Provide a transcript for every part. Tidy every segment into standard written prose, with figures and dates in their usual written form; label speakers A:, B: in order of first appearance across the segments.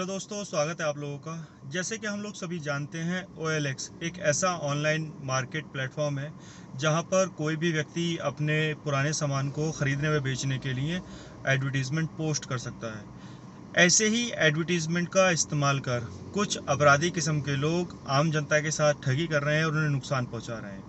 A: Hello दोस्तों, स्वागत है आप लोगों का। जैसे कि हम लोग सभी जानते हैं, OLX एक ऐसा ऑनलाइन मार्केट प्लेटफॉर्म है जहां पर कोई भी व्यक्ति अपने पुराने सामान को ख़रीदने व बेचने के लिए एडवर्टीज़मेंट पोस्ट कर सकता है। ऐसे ही एडवर्टीज़मेंट का इस्तेमाल कर कुछ अपराधी किस्म के लोग आम जनता के साथ ठगी कर रहे हैं और उन्हें नुकसान पहुंचा रहे हैं।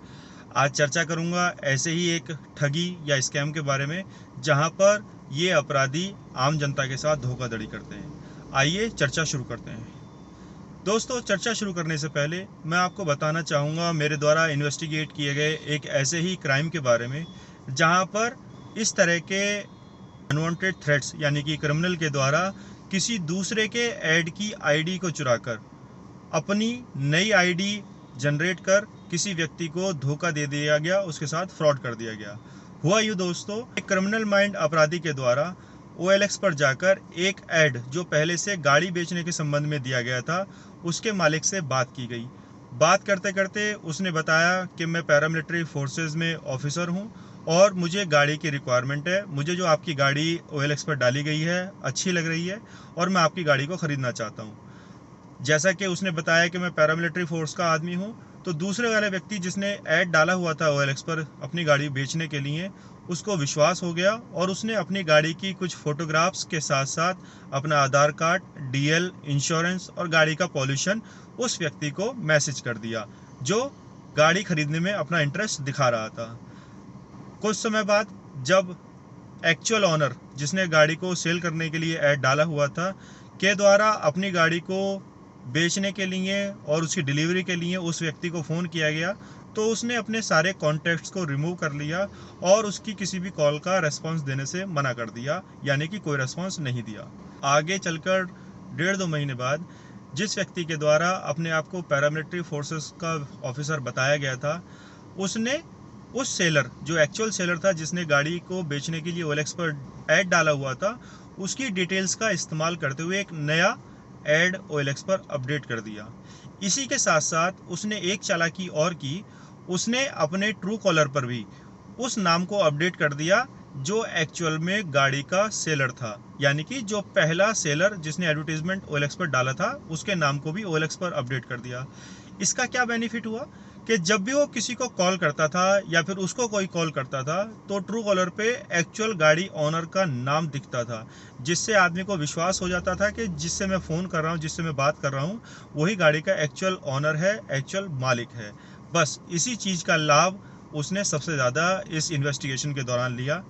A: आज चर्चा करूंगा ऐसे ही एक ठगी या स्कैम के बारे में, जहां पर ये अपराधी आम जनता के साथ धोखाधड़ी करते हैं। आइए चर्चा शुरू करते हैं। दोस्तों, चर्चा शुरू करने से पहले मैं आपको बताना चाहूँगा मेरे द्वारा इन्वेस्टिगेट किए गए एक ऐसे ही क्राइम के बारे में, जहां पर इस तरह के अनवांटेड थ्रेट्स यानी कि क्रिमिनल के द्वारा किसी दूसरे के ऐड की आईडी को चुराकर अपनी नई आईडी जनरेट कर किसी व्यक्ति को धोखा दे दिया गया, उसके साथ फ्रॉड कर दिया गया। हुआ यूँ दोस्तों, एक क्रिमिनल माइंड अपराधी के द्वारा OLX पर जाकर एक ऐड जो पहले से गाड़ी बेचने के संबंध में दिया गया था, उसके मालिक से बात की गई। बात करते करते उसने बताया कि मैं पैरामिलिट्री फोर्सेस में ऑफिसर हूं और मुझे गाड़ी की रिक्वायरमेंट है। मुझे जो आपकी गाड़ी OLX पर डाली गई है अच्छी लग रही है और मैं आपकी गाड़ी को ख़रीदना चाहता हूं। जैसा कि उसने बताया कि मैं पैरामिलिट्री फोर्स का आदमी हूं, तो दूसरे वाले व्यक्ति जिसने ऐड डाला हुआ था OLX पर अपनी गाड़ी बेचने के लिए, उसको विश्वास हो गया और उसने अपनी गाड़ी की कुछ फोटोग्राफ्स के साथ साथ अपना आधार कार्ड, DL, इंश्योरेंस और गाड़ी का पॉल्यूशन उस व्यक्ति को मैसेज कर दिया, जो गाड़ी खरीदने में अपना इंटरेस्ट दिखा रहा था। कुछ समय बाद जब एक्चुअल ऑनर जिसने गाड़ी को सेल करने के लिए ऐड डाला हुआ था के द्वारा अपनी गाड़ी को बेचने के लिए और उसकी डिलीवरी के लिए उस व्यक्ति को फ़ोन किया गया, तो उसने अपने सारे कॉन्टैक्ट्स को रिमूव कर लिया और उसकी किसी भी कॉल का रेस्पॉन्स देने से मना कर दिया, यानी कि कोई रेस्पॉन्स नहीं दिया। आगे चलकर 1.5-2 महीने बाद जिस व्यक्ति के द्वारा अपने आप को पैरामिलिट्री फोर्सेस का ऑफिसर बताया गया था, उसने उस सेलर जो एक्चुअल सेलर था जिसने गाड़ी को बेचने के लिए OLX पर ऐड डाला हुआ था, उसकी डिटेल्स का इस्तेमाल करते हुए एक नया ऐड OLX पर अपडेट कर दिया। इसी के साथ साथ उसने एक चालाकी और की, उसने अपने ट्रू कॉलर पर भी उस नाम को अपडेट कर दिया जो एक्चुअल में गाड़ी का सेलर था, यानी कि जो पहला सेलर जिसने एडवर्टीजमेंट OLX पर डाला था उसके नाम को भी OLX पर अपडेट कर दिया। इसका क्या बेनिफिट हुआ कि जब भी वो किसी को कॉल करता था या फिर उसको कोई कॉल करता था, तो ट्रू कॉलर पे एक्चुअल गाड़ी ओनर का नाम दिखता था, जिससे आदमी को विश्वास हो जाता था कि जिससे मैं फ़ोन कर रहा हूँ, जिससे मैं बात कर रहा हूँ, वही गाड़ी का एक्चुअल ओनर है, एक्चुअल मालिक है। बस इसी चीज़ का लाभ उसने सबसे ज़्यादा इस इन्वेस्टिगेशन के दौरान लिया।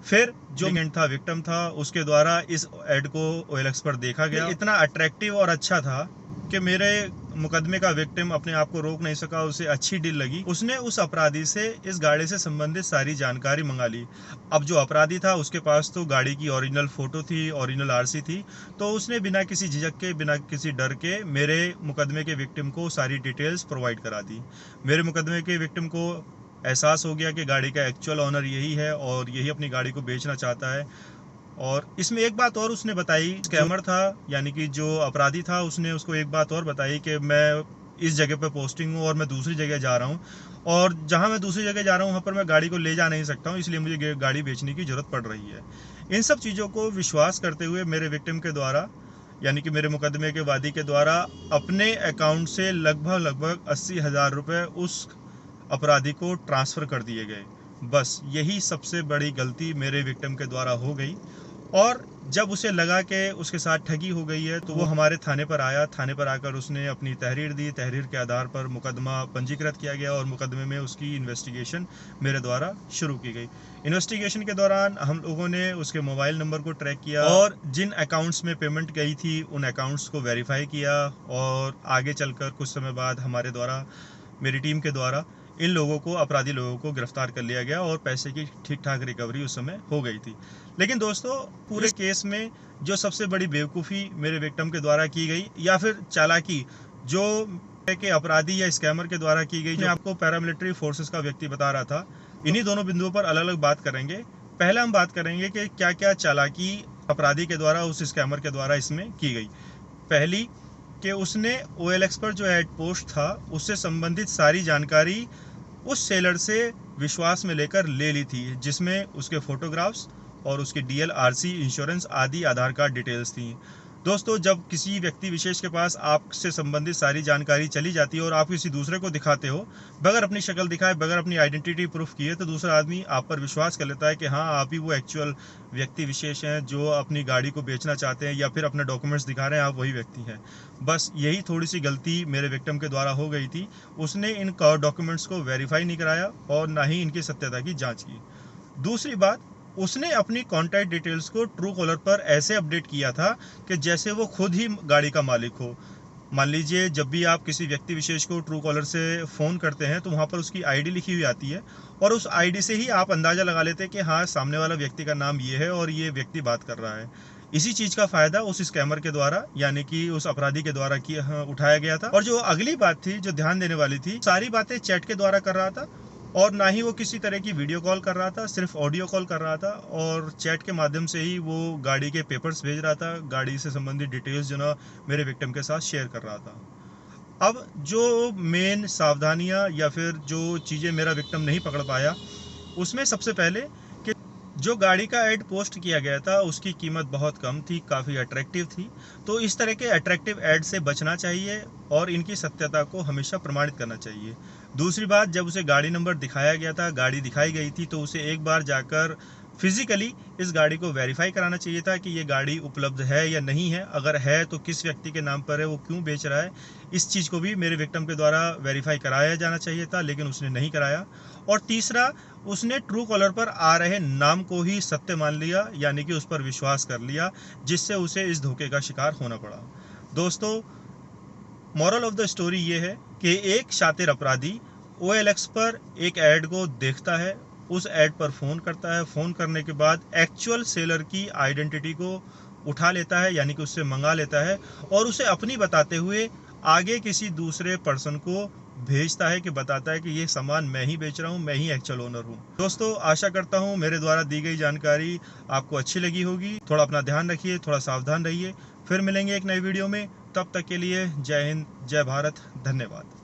A: फिर जो विक्टिम था उसके द्वारा इस ऐड को OLX पर देखा गया, इतना अट्रैक्टिव और अच्छा था कि मेरे मुकदमे का विक्टिम अपने आप को रोक नहीं सका, उसे अच्छी डील लगी। उसने उस अपराधी से इस गाड़ी से संबंधित सारी जानकारी मंगा ली। अब जो अपराधी था उसके पास तो गाड़ी की ओरिजिनल फोटो थी, ओरिजिनल RC थी, तो उसने बिना किसी झिझक के, बिना किसी डर के मेरे मुकदमे के विक्टिम को सारी डिटेल्स प्रोवाइड करा दी। मेरे मुकदमे के विक्टिम को एहसास हो गया कि गाड़ी का एक्चुअल ऑनर यही है और यही अपनी गाड़ी को बेचना चाहता है। और इसमें एक बात और उसने बताई, स्कैमर था यानी कि जो अपराधी था, उसने उसको एक बात और बताई कि मैं इस जगह पर पोस्टिंग हूँ और मैं दूसरी जगह जा रहा हूँ, और जहाँ मैं दूसरी जगह जा रहा हूँ वहाँ पर मैं गाड़ी को ले जा नहीं सकता हूँ, इसलिए मुझे गाड़ी बेचने की ज़रूरत पड़ रही है। इन सब चीज़ों को विश्वास करते हुए मेरे विक्टिम के द्वारा, यानी कि मेरे मुकदमे के वादी के द्वारा, अपने अकाउंट से लगभग 80,000 रुपये उस अपराधी को ट्रांसफ़र कर दिए गए। बस यही सबसे बड़ी गलती मेरे विक्टिम के द्वारा हो गई, और जब उसे लगा कि उसके साथ ठगी हो गई है, तो वो हमारे थाने पर आया। थाने पर आकर उसने अपनी तहरीर दी। तहरीर के आधार पर मुकदमा पंजीकृत किया गया और मुकदमे में उसकी इन्वेस्टिगेशन मेरे द्वारा शुरू की गई। इन्वेस्टिगेशन के दौरान हम लोगों ने उसके मोबाइल नंबर को ट्रैक किया और जिन अकाउंट्स में पेमेंट गई थी उन अकाउंट्स को वेरीफाई किया, और आगे चलकर कुछ समय बाद हमारे द्वारा, मेरी टीम के द्वारा, इन लोगों को, अपराधी लोगों को गिरफ्तार कर लिया गया और पैसे की ठीक ठाक रिकवरी उस समय हो गई थी। लेकिन दोस्तों, पूरे केस में जो सबसे बड़ी बेवकूफ़ी मेरे विक्टिम के द्वारा की गई, या फिर चालाकी जो के अपराधी या स्कैमर के द्वारा की गई, जो आपको पैरामिलिट्री फोर्सेस का व्यक्ति बता रहा था, इन्हीं दोनों बिंदुओं पर अलग अलग बात करेंगे। पहले हम बात करेंगे कि क्या क्या चालाकी अपराधी के द्वारा, उस स्कैमर के द्वारा इसमें की गई। पहली, कि उसने OLX पर जो एड पोस्ट था उससे संबंधित सारी जानकारी उस सेलर से विश्वास में लेकर ले ली थी, जिसमें उसके फोटोग्राफ्स और उसकी DL, RC, इंश्योरेंस आदि आधार कार्ड डिटेल्स थी। दोस्तों, जब किसी व्यक्ति विशेष के पास आपसे संबंधित सारी जानकारी चली जाती है और आप किसी दूसरे को दिखाते हो, बगैर अपनी शक्ल दिखाए, बगैर अपनी आइडेंटिटी प्रूफ किए, तो दूसरा आदमी आप पर विश्वास कर लेता है कि हाँ, आप ही वो एक्चुअल व्यक्ति विशेष हैं जो अपनी गाड़ी को बेचना चाहते हैं या फिर अपने डॉक्यूमेंट्स दिखा रहे हैं, आप वही व्यक्ति हैं। बस यही थोड़ी सी गलती मेरे विक्टिम के द्वारा हो गई थी। उसने इन डॉक्यूमेंट्स को वेरीफाई नहीं कराया और ना ही इनकी सत्यता की जाँच की। दूसरी बात, उसने अपनी कॉन्टैक्ट डिटेल्स को ट्रू कॉलर पर ऐसे अपडेट किया था कि जैसे वो खुद ही गाड़ी का मालिक हो। मान लीजिए, जब भी आप किसी व्यक्ति विशेष को ट्रू कॉलर से फ़ोन करते हैं तो वहाँ पर उसकी आईडी लिखी हुई आती है और उस आईडी से ही आप अंदाज़ा लगा लेते हैं कि हाँ, सामने वाला व्यक्ति का नाम ये है और ये व्यक्ति बात कर रहा है। इसी चीज़ का फ़ायदा उस स्कैमर के द्वारा, यानी कि उस अपराधी के द्वारा उठाया गया था। और जो अगली बात थी, जो ध्यान देने वाली थी, सारी बातें चैट के द्वारा कर रहा था और ना ही वो किसी तरह की वीडियो कॉल कर रहा था, सिर्फ ऑडियो कॉल कर रहा था और चैट के माध्यम से ही वो गाड़ी के पेपर्स भेज रहा था, गाड़ी से संबंधित डिटेल्स जो ना मेरे विक्टिम के साथ शेयर कर रहा था। अब जो मेन सावधानियां या फिर जो चीज़ें मेरा विक्टिम नहीं पकड़ पाया, उसमें सबसे पहले कि जो गाड़ी का ऐड पोस्ट किया गया था उसकी कीमत बहुत कम थी, काफ़ी अट्रैक्टिव थी। तो इस तरह के अट्रैक्टिव ऐड से बचना चाहिए और इनकी सत्यता को हमेशा प्रमाणित करना चाहिए। दूसरी बात, जब उसे गाड़ी नंबर दिखाया गया था, गाड़ी दिखाई गई थी, तो उसे एक बार जाकर फिजिकली इस गाड़ी को वेरीफाई कराना चाहिए था कि ये गाड़ी उपलब्ध है या नहीं है। अगर है तो किस व्यक्ति के नाम पर है, वो क्यों बेच रहा है, इस चीज़ को भी मेरे विक्टिम के द्वारा वेरीफाई कराया जाना चाहिए था, लेकिन उसने नहीं कराया। और तीसरा, उसने ट्रू कॉलर पर आ रहे नाम को ही सत्य मान लिया, यानी कि उस पर विश्वास कर लिया, जिससे उसे इस धोखे का शिकार होना पड़ा। दोस्तों, मॉरल ऑफ द स्टोरी ये है कि एक शातिर अपराधी OLX पर एक ऐड को देखता है, उस ऐड पर फ़ोन करता है, फ़ोन करने के बाद एक्चुअल सेलर की आइडेंटिटी को उठा लेता है, यानी कि उससे मंगा लेता है और उसे अपनी बताते हुए आगे किसी दूसरे पर्सन को भेजता है, कि बताता है कि ये सामान मैं ही बेच रहा हूँ, मैं ही एक्चुअल ओनर हूँ। दोस्तों, आशा करता हूँ मेरे द्वारा दी गई जानकारी आपको अच्छी लगी होगी। थोड़ा अपना ध्यान रखिए, थोड़ा सावधान रहिए। फिर मिलेंगे एक नई वीडियो में, तब तक के लिए जय हिंद, जय भारत, धन्यवाद।